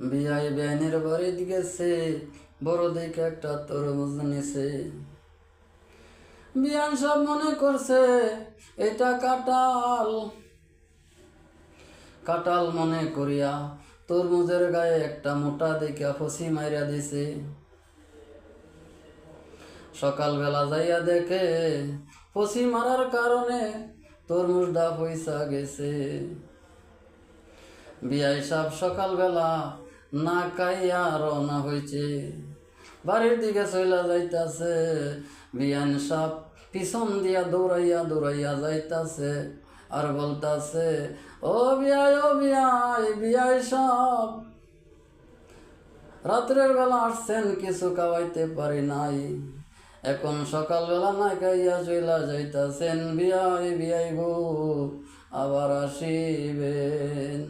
বিয়াই বেআইনের বাড়িতে গেছে, বড় দেখে একটা তরমুজ নিছে। বিয়ান সব মনে করছে এটা কাঁঠাল, কাঁঠাল মনে করিয়া তরমুজের গায়ে একটা মোটা দেখিয়া ফসি মাইরা দিছে। সকালবেলা যাইয়া দেখে ফসি মারার কারণে তরমুজটা পয়সা গেছে। বিয়াই সাহেব সকালবেলা না খাইয়া রওনা হয়েছে, বাড়ির দিকে চইলা যাইতাছে। বিয়ান সাহেব পিছন দিয়া দৌড়াইয়া দৌড়াইয়া যাইতাছে আর বলতাছে, ও বিয়াই, ও বিয়াই, বিয়াই সাহেব রাত্রের বেলা আসছেন, কিছু খাওয়াইতে পারি নাই, এখন সকালবেলা না খাইয়া চইলা যাইতাছেন। বিয়াই, বিয়াই গো আবার আসিবেন।